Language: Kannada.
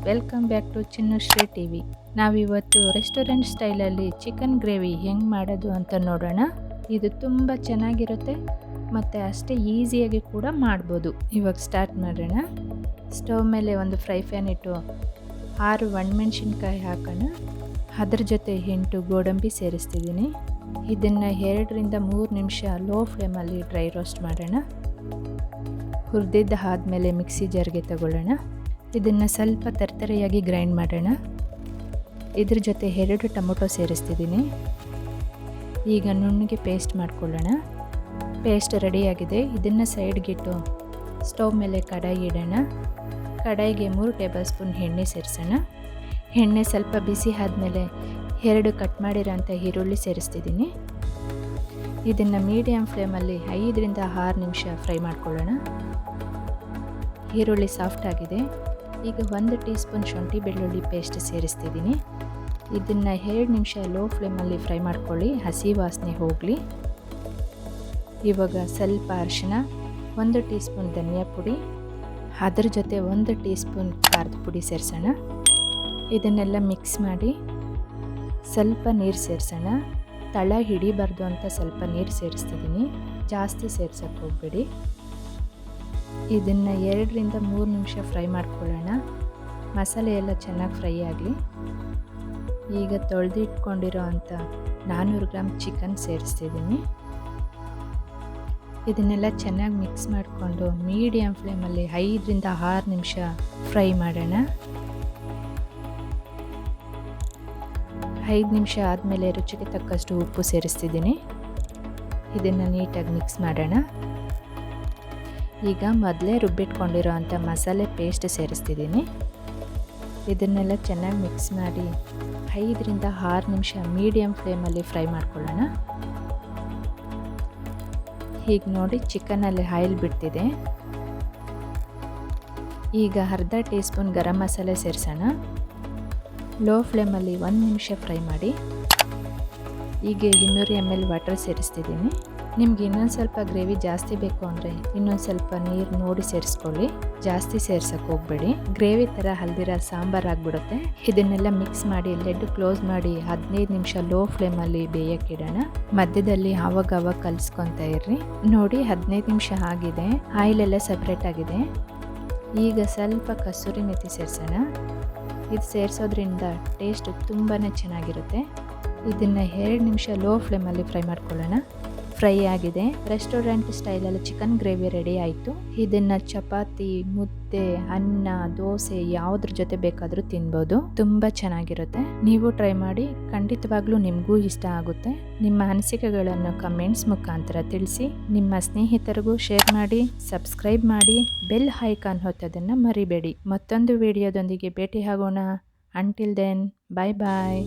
Welcome back to Chinnushree TV. ನಾವಿವತ್ತು ರೆಸ್ಟೋರೆಂಟ್ ಸ್ಟೈಲಲ್ಲಿ ಚಿಕನ್ ಗ್ರೇವಿ ಹೆಂಗೆ ಮಾಡೋದು ಅಂತ ನೋಡೋಣ. ಇದು ತುಂಬ ಚೆನ್ನಾಗಿರುತ್ತೆ ಮತ್ತು ಅಷ್ಟೇ ಈಸಿಯಾಗಿ ಕೂಡ ಮಾಡ್ಬೋದು. ಇವಾಗ ಸ್ಟಾರ್ಟ್ ಮಾಡೋಣ. ಸ್ಟವ್ ಮೇಲೆ ಒಂದು ಫ್ರೈ ಪ್ಯಾನ್ ಇಟ್ಟು 6 ಒಣಮೆಣ್ಸಿನ್ಕಾಯಿ ಹಾಕೋಣ. ಅದ್ರ ಜೊತೆ 8 ಗೋಡಂಬಿ ಸೇರಿಸ್ತಿದ್ದೀನಿ. ಇದನ್ನು 2 ರಿಂದ 3 ನಿಮಿಷ ಲೋ ಫ್ಲೇಮಲ್ಲಿ ಡ್ರೈ ರೋಸ್ಟ್ ಮಾಡೋಣ. ಹುರಿದಿದ್ದ ಆದಮೇಲೆ ಮಿಕ್ಸಿ ಜಾರ್ಗೆ ತಗೊಳ್ಳೋಣ. ಇದನ್ನು ಸ್ವಲ್ಪ ತರ್ತರೆಯಾಗಿ ಗ್ರೈಂಡ್ ಮಾಡೋಣ. ಇದ್ರ ಜೊತೆ 2 ಟೊಮೊಟೊ ಸೇರಿಸ್ತಿದ್ದೀನಿ. ಈಗ ನುಣ್ಣಗೆ ಪೇಸ್ಟ್ ಮಾಡ್ಕೊಳ್ಳೋಣ. ಪೇಸ್ಟ್ ರೆಡಿಯಾಗಿದೆ. ಇದನ್ನು ಸೈಡ್ಗಿಟ್ಟು ಸ್ಟವ್ ಮೇಲೆ ಕಡಾಯಿ ಇಡೋಣ. ಕಡಾಯಿಗೆ 3 ಟೇಬಲ್ ಸ್ಪೂನ್ ಎಣ್ಣೆ ಸೇರಿಸೋಣ. ಎಣ್ಣೆ ಸ್ವಲ್ಪ ಬಿಸಿ ಆದಮೇಲೆ 2 ಕಟ್ ಮಾಡಿರೋಂಥ ಈರುಳ್ಳಿ ಸೇರಿಸ್ತಿದ್ದೀನಿ. ಇದನ್ನು ಮೀಡಿಯಮ್ ಫ್ಲೇಮಲ್ಲಿ 5 ರಿಂದ 6 ನಿಮಿಷ ಫ್ರೈ ಮಾಡ್ಕೊಳ್ಳೋಣ. ಈರುಳ್ಳಿ ಸಾಫ್ಟ್ ಆಗಿದೆ. ಈಗ 1 ಟೀ ಸ್ಪೂನ್ ಶುಂಠಿ ಬೆಳ್ಳುಳ್ಳಿ ಪೇಸ್ಟ್ ಸೇರಿಸ್ತಿದ್ದೀನಿ. ಇದನ್ನು 2 ನಿಮಿಷ ಲೋ ಫ್ಲೇಮಲ್ಲಿ ಫ್ರೈ ಮಾಡ್ಕೊಳ್ಳಿ, ಹಸಿ ವಾಸನೆ ಹೋಗಲಿ. ಇವಾಗ ಸ್ವಲ್ಪ ಅರಿಶಿನ, 1 ಟೀ ಸ್ಪೂನ್ ಧನಿಯಾ ಪುಡಿ, ಅದ್ರ ಜೊತೆ 1 ಟೀ ಸ್ಪೂನ್ ಖಾರದ ಪುಡಿ ಸೇರಿಸೋಣ. ಇದನ್ನೆಲ್ಲ ಮಿಕ್ಸ್ ಮಾಡಿ ಸ್ವಲ್ಪ ನೀರು ಸೇರಿಸೋಣ. ತಳ ಹಿಡಿಬಾರ್ದು ಅಂತ ಸ್ವಲ್ಪ ನೀರು ಸೇರಿಸ್ತಿದ್ದೀನಿ, ಜಾಸ್ತಿ ಸೇರ್ಸೋಕ್ಕೆ ಹೋಗಬೇಡಿ. ಇದನ್ನು 2 ರಿಂದ 3 ನಿಮಿಷ ಫ್ರೈ ಮಾಡ್ಕೊಳ್ಳೋಣ. ಮಸಾಲೆ ಎಲ್ಲ ಚೆನ್ನಾಗಿ ಫ್ರೈ ಆಗಲಿ. ಈಗ ತೊಳೆದಿಟ್ಕೊಂಡಿರೋ ಅಂಥ 400 ಗ್ರಾಮ್ ಚಿಕನ್ ಸೇರಿಸ್ತಿದ್ದೀನಿ. ಇದನ್ನೆಲ್ಲ ಚೆನ್ನಾಗಿ ಮಿಕ್ಸ್ ಮಾಡಿಕೊಂಡು ಮೀಡಿಯಮ್ ಫ್ಲೇಮಲ್ಲಿ 5 ರಿಂದ 6 ನಿಮಿಷ ಫ್ರೈ ಮಾಡೋಣ. 5 ನಿಮಿಷ ಆದಮೇಲೆ ರುಚಿಗೆ ತಕ್ಕಷ್ಟು ಉಪ್ಪು ಸೇರಿಸ್ತಿದ್ದೀನಿ. ಇದನ್ನು ನೀಟಾಗಿ ಮಿಕ್ಸ್ ಮಾಡೋಣ. ಈಗ ಮೊದಲೇ ರುಬ್ಬಿಟ್ಕೊಂಡಿರೋ ಅಂಥ ಮಸಾಲೆ ಪೇಸ್ಟ್ ಸೇರಿಸ್ತಿದ್ದೀನಿ. ಇದನ್ನೆಲ್ಲ ಚೆನ್ನಾಗಿ ಮಿಕ್ಸ್ ಮಾಡಿ 5 ರಿಂದ 6 ನಿಮಿಷ ಮೀಡಿಯಮ್ ಫ್ಲೇಮಲ್ಲಿ ಫ್ರೈ ಮಾಡ್ಕೊಳ್ಳೋಣ. ಹೀಗೆ ನೋಡಿ ಚಿಕನಲ್ಲಿ ಆಯಿಲ್ ಬಿಡ್ತಿದೆ. ಈಗ ಅರ್ಧ ಟೀ ಸ್ಪೂನ್ ಗರಂ ಮಸಾಲೆ ಸೇರಿಸೋಣ. ಲೋ ಫ್ಲೇಮಲ್ಲಿ 1 ನಿಮಿಷ ಫ್ರೈ ಮಾಡಿ. ಈಗ 200 ml ವಾಟರ್ ಸೇರಿಸ್ತಿದ್ದೀನಿ. ನಿಮ್ಗೆ ಇನ್ನೊಂದು ಸ್ವಲ್ಪ ಗ್ರೇವಿ ಜಾಸ್ತಿ ಬೇಕು ಅಂದರೆ ಇನ್ನೊಂದು ಸ್ವಲ್ಪ ನೀರು ನೋಡಿ ಸೇರಿಸ್ಕೊಳ್ಳಿ, ಜಾಸ್ತಿ ಸೇರ್ಸಕ್ಕೆ ಹೋಗಬೇಡಿ. ಗ್ರೇವಿ ಥರ ಹಲ್ದಿರ ಸಾಂಬಾರು ಆಗಿಬಿಡುತ್ತೆ. ಇದನ್ನೆಲ್ಲ ಮಿಕ್ಸ್ ಮಾಡಿ ಲಿಡ್ ಕ್ಲೋಸ್ ಮಾಡಿ 15 ನಿಮಿಷ ಲೋ ಫ್ಲೇಮಲ್ಲಿ ಬೇಯಕ್ಕಿಡೋಣ. ಮಧ್ಯದಲ್ಲಿ ಆವಾಗ ಕಲಿಸ್ಕೊತಾ ಇರ್ರಿ. ನೋಡಿ 15 ನಿಮಿಷ ಆಗಿದೆ, ಆಯಿಲೆಲ್ಲ ಸಪ್ರೇಟ್ ಆಗಿದೆ. ಈಗ ಸ್ವಲ್ಪ ಕಸೂರಿ ಮೆಥಿ ಸೇರಿಸೋಣ. ಇದು ಸೇರಿಸೋದ್ರಿಂದ ಟೇಸ್ಟ್ ತುಂಬಾ ಚೆನ್ನಾಗಿರುತ್ತೆ. ಇದನ್ನು 2 ನಿಮಿಷ ಲೋ ಫ್ಲೇಮಲ್ಲಿ ಫ್ರೈ ಮಾಡ್ಕೊಳ್ಳೋಣ. ಫ್ರೈ ಆಗಿದೆ. ರೆಸ್ಟೋರೆಂಟ್ ಸ್ಟೈಲಲ್ಲಿ ಚಿಕನ್ ಗ್ರೇವಿ ರೆಡಿ ಆಯಿತು. ಇದನ್ನು ಚಪಾತಿ, ಮುದ್ದೆ, ಅನ್ನ, ದೋಸೆ ಯಾವುದ್ರ ಜೊತೆ ಬೇಕಾದರೂ ತಿನ್ಬೋದು. ತುಂಬ ಚೆನ್ನಾಗಿರುತ್ತೆ. ನೀವು ಟ್ರೈ ಮಾಡಿ, ಖಂಡಿತವಾಗ್ಲೂ ನಿಮಗೂ ಇಷ್ಟ ಆಗುತ್ತೆ. ನಿಮ್ಮ ಅನಿಸಿಕೆಗಳನ್ನು ಕಮೆಂಟ್ಸ್ ಮುಖಾಂತರ ತಿಳಿಸಿ. ನಿಮ್ಮ ಸ್ನೇಹಿತರಿಗೂ ಶೇರ್ ಮಾಡಿ, ಸಬ್ಸ್ಕ್ರೈಬ್ ಮಾಡಿ, ಬೆಲ್ ಐಕಾನ್ ಹೊತ್ತೋದನ್ನು ಮರಿಬೇಡಿ. ಮತ್ತೊಂದು ವಿಡಿಯೋದೊಂದಿಗೆ ಭೇಟಿ ಆಗೋಣ. ಅಂಟಿಲ್ ದೆನ್, ಬಾಯ್ ಬಾಯ್.